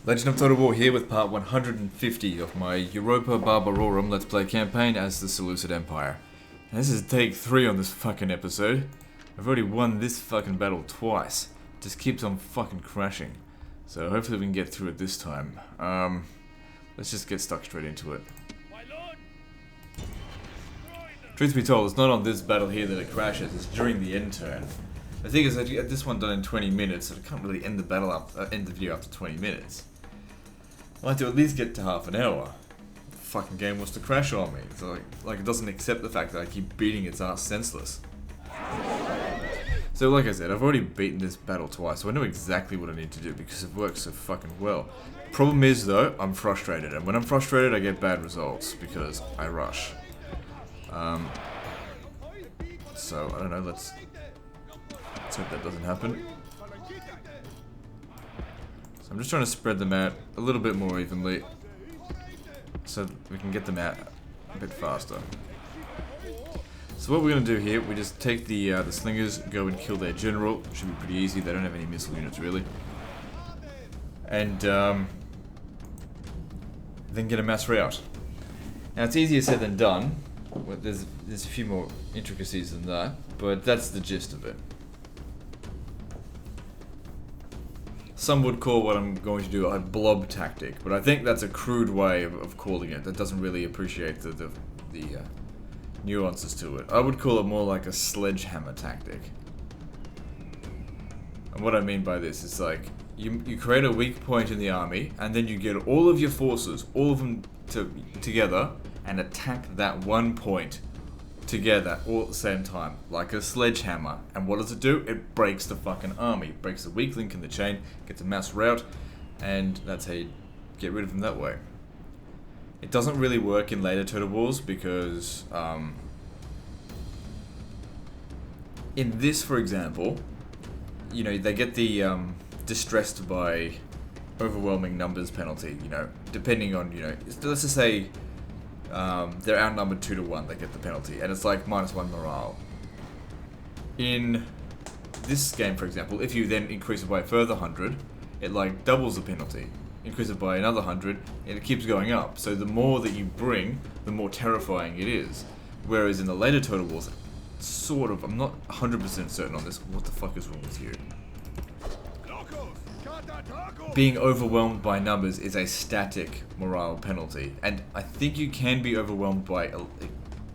Legend of Total War here with part 150 of my Europa Barbarorum Let's Play campaign as the Seleucid Empire. And this is take 3 on this fucking episode. I've already won this fucking battle twice. It just keeps on fucking crashing. So hopefully we can get through it this time. Let's just get stuck straight into it. Truth be told, it's not on this battle here that it crashes, it's during the end turn. The thing is, I get this one done in 20 minutes, so I can't really end the battle end the video after 20 minutes. I like to at least get to half an hour. The fucking game wants to crash on me. So like it doesn't accept the fact that I keep beating its ass senseless. So like I said, I've already beaten this battle twice, so I know exactly what I need to do because it works so fucking well. Problem is though, I'm frustrated, and when I'm frustrated I get bad results because I rush. So I don't know, let's hope that doesn't happen. So I'm just trying to spread them out a little bit more evenly so we can get them out a bit faster. So what we're going to do here, we just take the slingers, go and kill their general. Should be pretty easy, they don't have any missile units really. And then get a mass rout. Now it's easier said than done. Well, there's a few more intricacies than that, but that's the gist of it. Some would call what I'm going to do a blob tactic, but I think that's a crude way of calling it. That doesn't really appreciate the nuances to it. I would call it more like a sledgehammer tactic. And what I mean by this is like, you create a weak point in the army, and then you get all of your forces, all of them together, and attack that one point together all at the same time, like a sledgehammer. And what does it do? It breaks the fucking army. It breaks the weak link in the chain, gets a mass rout, and that's how you get rid of them that way. It doesn't really work in later Total Wars because in this, for example, you know, they get the distressed by overwhelming numbers penalty, you know, depending on, you know, let's just say they're outnumbered 2 to 1, they get the penalty, and it's like -1 morale. In this game, for example, if you then increase it by a further 100, it like doubles the penalty. Increase it by another 100, and it keeps going up. So the more that you bring, the more terrifying it is. Whereas in the later Total Wars, sort of, I'm not 100% certain on this. What the fuck is wrong with you? Being overwhelmed by numbers is a static morale penalty, and I think you can be overwhelmed by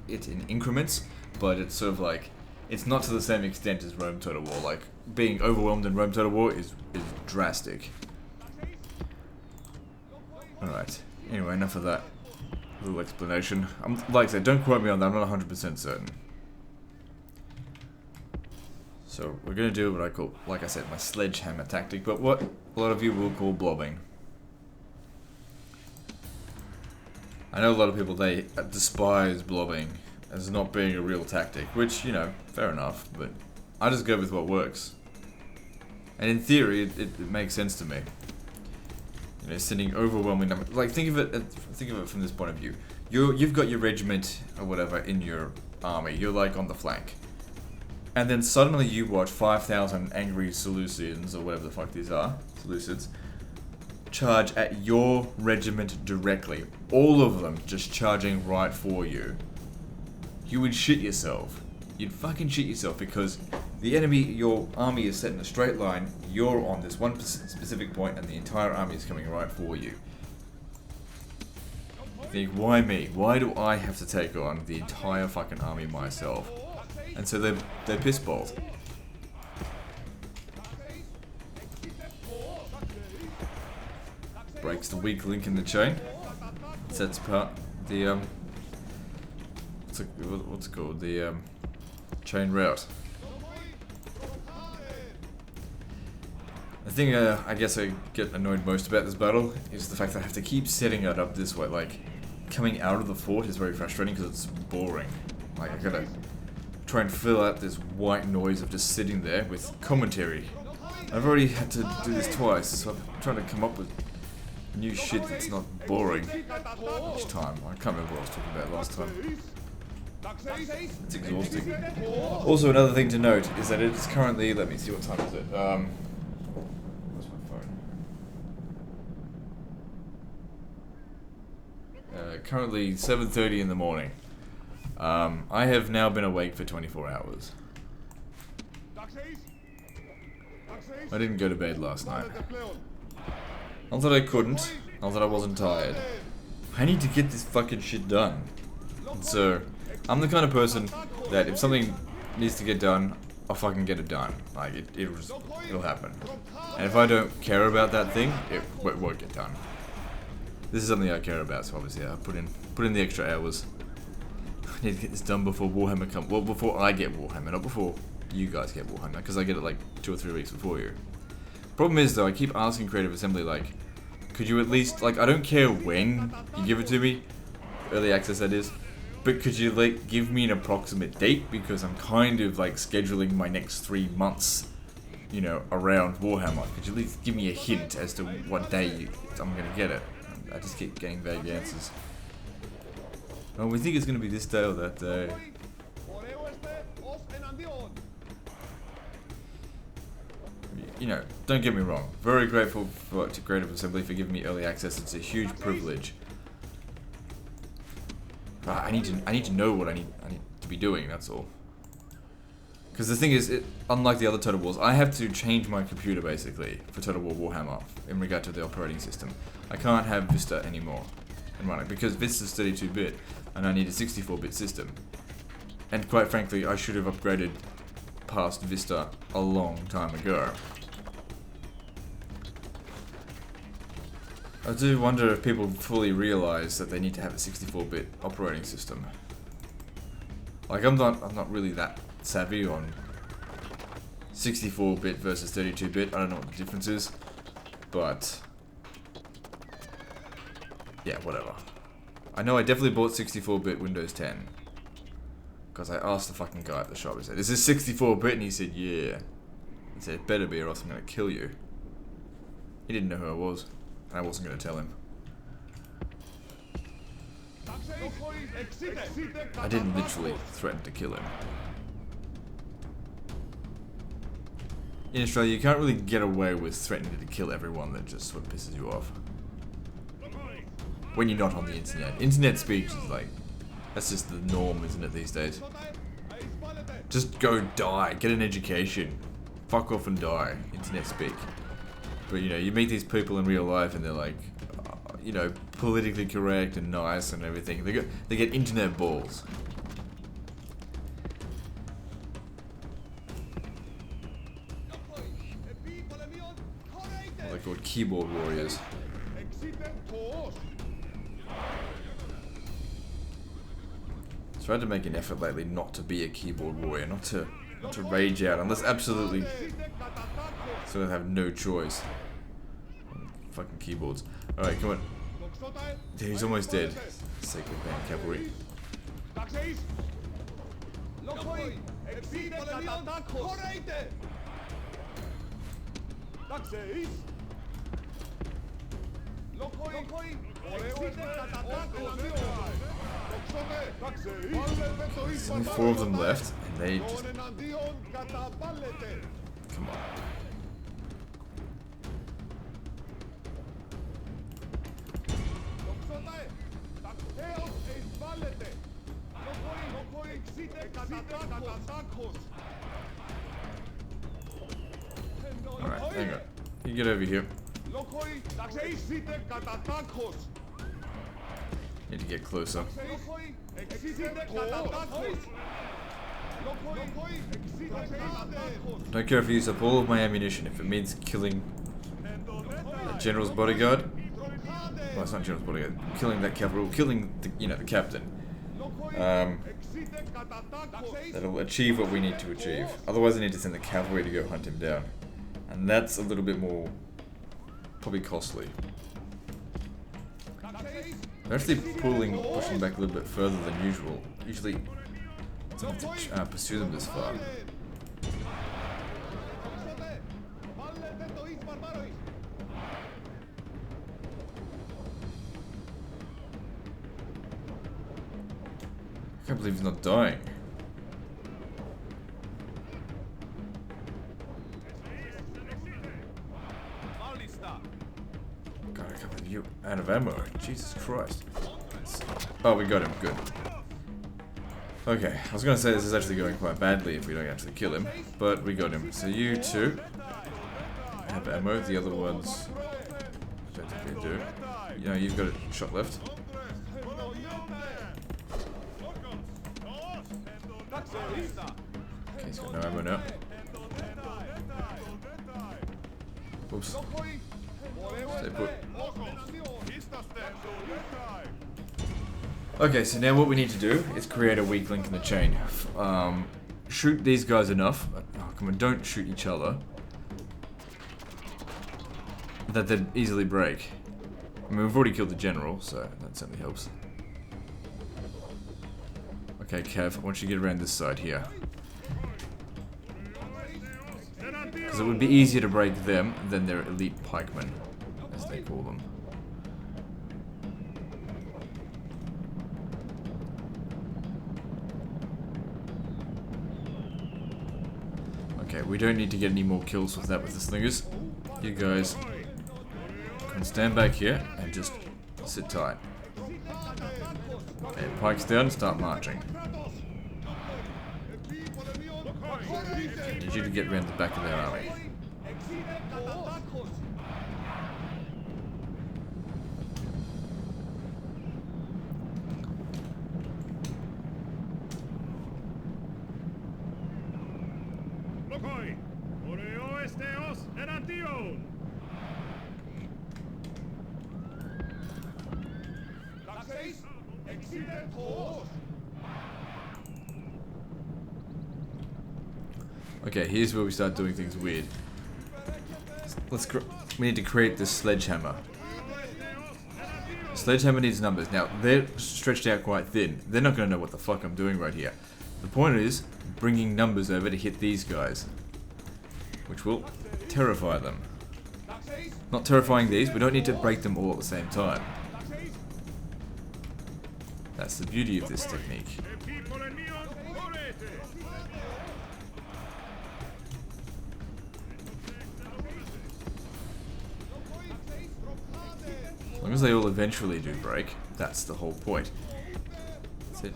it in increments, but it's sort of like, it's not to the same extent as Rome Total War. Like, being overwhelmed in Rome Total War is drastic. Alright, anyway, enough of that little explanation. Like I said, don't quote me on that, I'm not 100% certain. So we're going to do what I call, like I said, my sledgehammer tactic, but what a lot of you will call blobbing. I know a lot of people, they despise blobbing as not being a real tactic, which, you know, fair enough, but I just go with what works. And in theory, it makes sense to me. You know, sending overwhelming numbers. Like, think of it from this point of view. You've got your regiment or whatever in your army. You're like on the flank. And then suddenly you watch 5,000 angry Seleucians, or whatever the fuck these are, Seleucids, charge at your regiment directly. All of them just charging right for you. You would shit yourself. You'd fucking shit yourself because the enemy, your army is set in a straight line, you're on this one specific point, and the entire army is coming right for you. You think, why me? Why do I have to take on the entire fucking army myself? And so they're pissballs. Breaks the weak link in the chain. Sets apart the what's it called? The chain rout. The thing I guess I get annoyed most about this battle is the fact that I have to keep setting it up this way. Like, coming out of the fort is very frustrating because it's boring. Like, I gotta try and fill out this white noise of just sitting there with commentary. I've already had to do this twice, so I'm trying to come up with new shit that's not boring each time. I can't remember what I was talking about last time. It's exhausting. Also, another thing to note is that it's currently, let me see, what time is it? Where's my phone? currently 7:30 in the morning. I have now been awake for 24 hours. I didn't go to bed last night. Not that I couldn't, not that I wasn't tired. I need to get this fucking shit done. And so, I'm the kind of person that if something needs to get done, I'll fucking get it done. Like, it'll happen. And if I don't care about that thing, it won't get done. This is something I care about, so obviously I put in the extra hours. I need to get this done before Warhammer comes. Well, before I get Warhammer, not before you guys get Warhammer, because I get it like 2 or 3 weeks before you. Problem is though, I keep asking Creative Assembly like, could you at least, like, I don't care when you give it to me, early access that is, but could you like give me an approximate date, because I'm kind of like scheduling my next 3 months, you know, around Warhammer. Could you at least give me a hint as to what day I'm gonna get it? I just keep getting vague answers. Oh, we think it's gonna be this day or that day. You know, don't get me wrong. Very grateful to Creative Assembly for giving me early access. It's a huge privilege. But I need to know what I need to be doing. That's all. Because the thing is, unlike the other Total Wars, I have to change my computer basically for Total War Warhammer in regard to the operating system. I can't have Vista anymore and run it because Vista's 32-bit and I need a 64-bit system. And quite frankly, I should have upgraded past Vista a long time ago. I do wonder if people fully realize that they need to have a 64-bit operating system. Like I'm not really that savvy on 64-bit versus 32-bit. I don't know what the difference is, but yeah, whatever. I know I definitely bought 64-bit Windows 10 because I asked the fucking guy at the shop. I said, "Is this 64-bit?" And he said, "Yeah." He said, "It better be, or else I'm gonna kill you." He didn't know who I was. I wasn't going to tell him. I didn't literally threaten to kill him. In Australia, you can't really get away with threatening to kill everyone that just sort of pisses you off. When you're not on the internet. Internet speech is like, that's just the norm, isn't it, these days? Just go die, get an education. Fuck off and die, internet speak. But you know, you meet these people in real life and they're like, you know, politically correct and nice and everything. They get internet balls. Well, they're called keyboard warriors. I've tried to make an effort lately not to be a keyboard warrior, not to rage out unless absolutely sort of have no choice. Fucking keyboards. Alright, come on. Yeah, he's almost dead. Sacred Band Cavalry. There's only 4 of them left, and they just... Come on. Alright, hang on. You get over here. Need to get closer. Don't care if I use up all of my ammunition if it means killing a general's bodyguard. Well, it's not general's bodyguard. Killing that cavalry, killing the, you know, the captain. That'll achieve what we need to achieve. Otherwise, I need to send the cavalry to go hunt him down, and that's a little bit more probably costly. They're actually pushing back a little bit further than usual. Usually, I don't have to pursue them this far. I can't believe he's not dying. God, I can't believe you're out of ammo. Jesus Christ. Oh, we got him. Good. Okay, I was gonna say this is actually going quite badly if we don't actually kill him, but we got him. So you two have ammo. The other ones don't think they do. You know, you've got a shot left. Okay, he's got no ammo now. Oops. Stay put. Okay, so now what we need to do is create a weak link in the chain. Shoot these guys enough. Oh, come on, don't shoot each other. That they'd easily break. I mean, we've already killed the general, so that certainly helps. Okay, Kev, I want you to get around this side here. Because it would be easier to break them than their elite pikemen, as they call them. Okay, we don't need to get any more kills with that with the slingers. You guys can stand back here and just sit tight. Okay, pikes down, start marching. I need you to get around the back of their army. Okay, here's where we start doing things weird. We need to create this sledgehammer. Sledgehammer needs numbers. Now, they're stretched out quite thin. They're not going to know what the fuck I'm doing right here. The point is, bringing numbers over to hit these guys. Which will terrify them. Not terrifying these, we don't need to break them all at the same time. That's the beauty of this technique. As long as they all eventually do break, that's the whole point. That's it.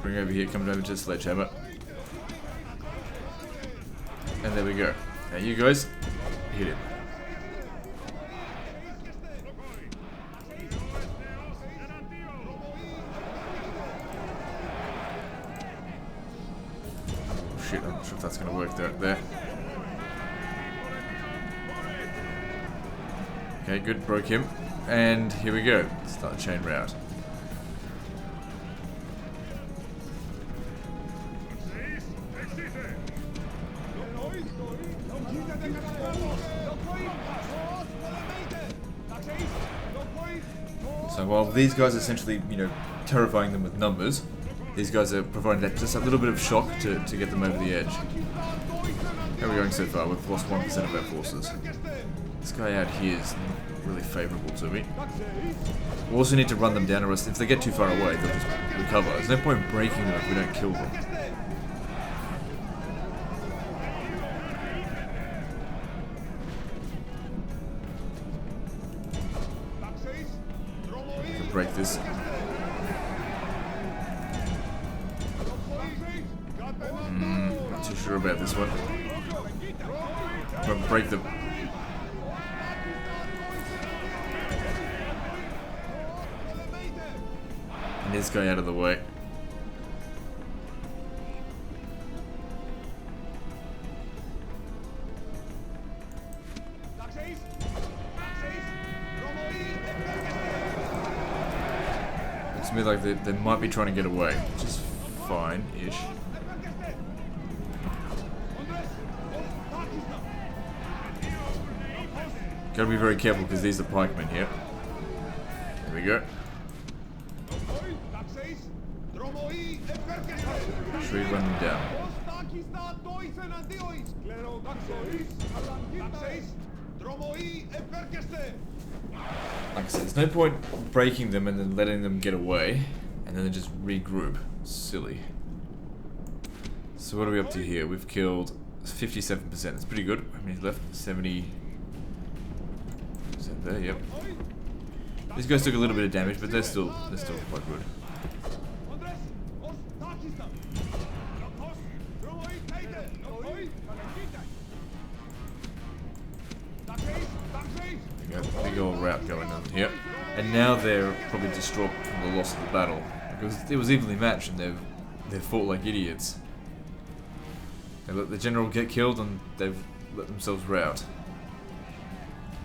Bring over here, come over to the sledgehammer. And there we go. Now you guys, hit him. Oh shit, I'm not sure if that's going to work there. Okay, good, broke him. And here we go. Start the chain route. So while these guys are essentially, you know, terrifying them with numbers, these guys are providing that just a little bit of shock to get them over the edge. How are we going so far? We've lost 1% of our forces. This guy out here is really favourable to me. We also need to run them down, or else if they get too far away, they'll just recover. There's no point in breaking them if we don't kill them. We can break this. Not too sure about this one. But break them. This guy out of the way. Looks to me like they might be trying to get away, which is fine-ish. Gotta be very careful because these are pikemen here. There we go. Should we run them down? Like I said, there's no point breaking them and then letting them get away and then they just regroup. Silly. So what are we up to here? We've killed 57%. That's pretty good. How many left? 70. Is that there? Yep. These guys took a little bit of damage, but they're still quite good. Big old rout going on here. And now they're probably distraught from the loss of the battle. Because it was evenly matched and they've fought like idiots. They let the general get killed and they've let themselves rout.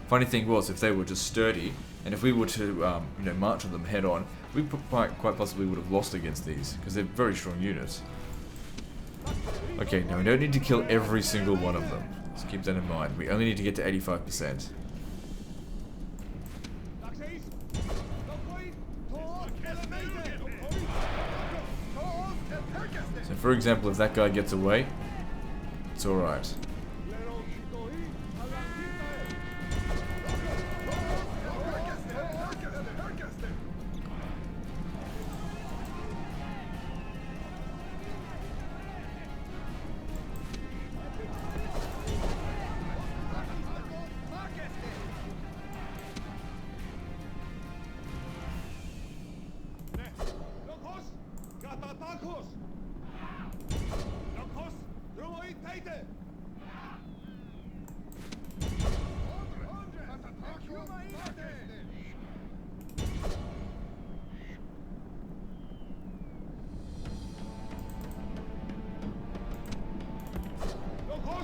Funny thing was, if they were just sturdy, and if we were to march on them head on, we quite possibly would have lost against these, because they're very strong units. Okay, now we don't need to kill every single one of them. Let's keep that in mind. We only need to get to 85%. So for example, if that guy gets away, it's alright.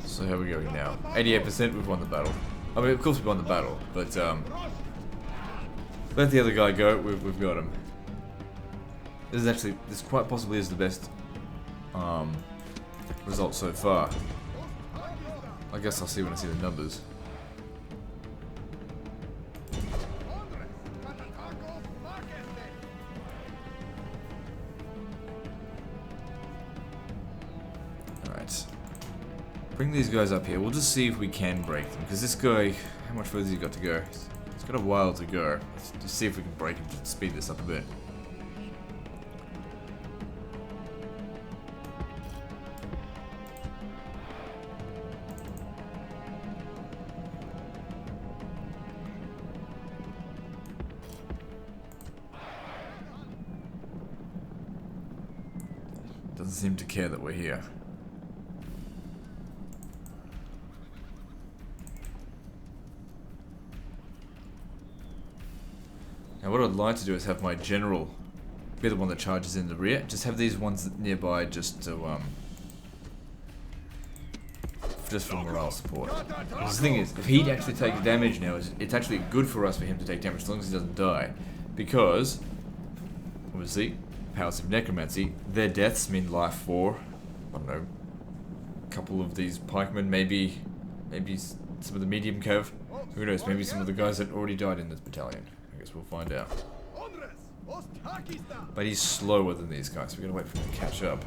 So how are we going now? 88%, we've won the battle. I mean, of course we won the battle, but let the other guy go, we've got him. This quite possibly is the best result so far. I guess I'll see when I see the numbers. Alright. Bring these guys up here. We'll just see if we can break them. Because this guy, how much further has he got to go? He's got a while to go. Let's just see if we can break him to speed this up a bit. Doesn't seem to care that we're here. Now what I'd like to do is have my general be the one that charges in the rear. Just have these ones nearby just to just for morale support. Because the thing is, if he'd actually take damage now, it's actually good for us for him to take damage as long as he doesn't die. Because obviously, powers of necromancy, their deaths mean life for, I don't know, a couple of these pikemen, maybe some of the medium cav. Who knows, maybe some of the guys that already died in this battalion. I guess we'll find out. But he's slower than these guys, so we're gonna wait for him to catch up.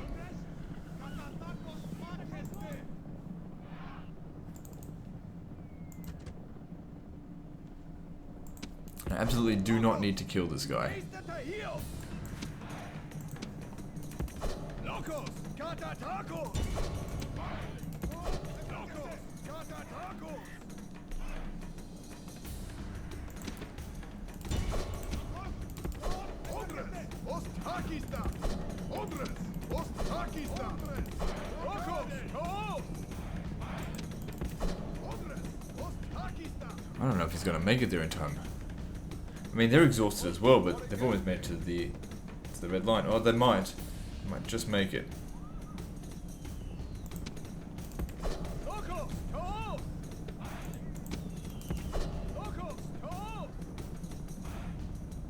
I absolutely do not need to kill this guy. I don't know if he's gonna make it there in time. I mean, they're exhausted as well, but they've always made it to the red line. Oh, they might just make it.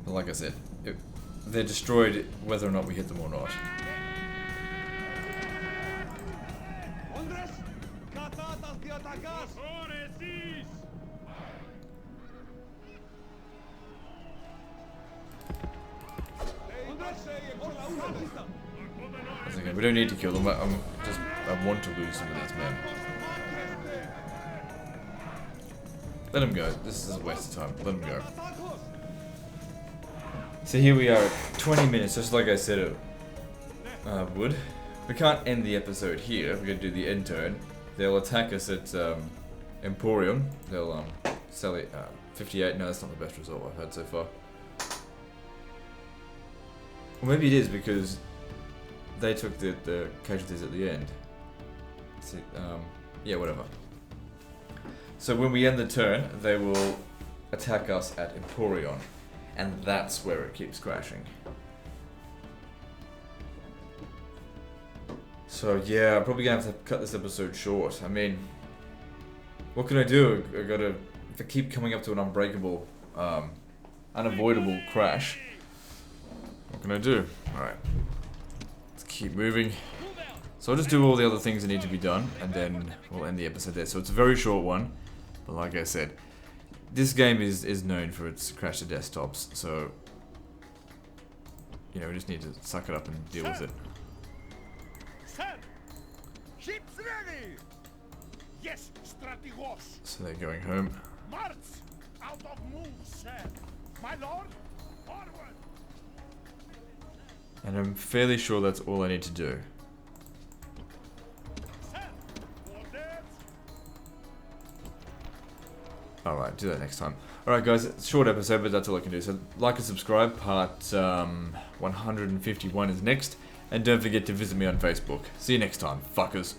But like I said, they're destroyed whether or not we hit them or not. That's okay, we don't need to kill them, I want to lose some of these men. Let them go, this is a waste of time, let them go. So here we are at 20 minutes, just like I said it would. We can't end the episode here, we're going to do the end turn. They'll attack us at Emporium, they'll sell it 58, no that's not the best result I've had so far. Or maybe it is because they took the casualties at the end. So, yeah, whatever. So when we end the turn, they will attack us at Emporion. And that's where it keeps crashing. So yeah, I'm probably gonna have to cut this episode short. I mean, what can I do? I gotta, if I keep coming up to an unbreakable, unavoidable crash, what can I do? Alright. Let's keep moving. So I'll just do all the other things that need to be done, and then we'll end the episode there. So it's a very short one, but like I said, this game is known for its crash to desktops, so, you know, we just need to suck it up and deal with it. Sir, ships ready. Yes, strategos. So they're going home. March out of moves, sir. My lord, forward. And I'm fairly sure that's all I need to do. Sir, orders. Alright, do that next time. Alright guys, it's a short episode, but that's all I can do. So like and subscribe, part 151 is next. And don't forget to visit me on Facebook. See you next time, fuckers.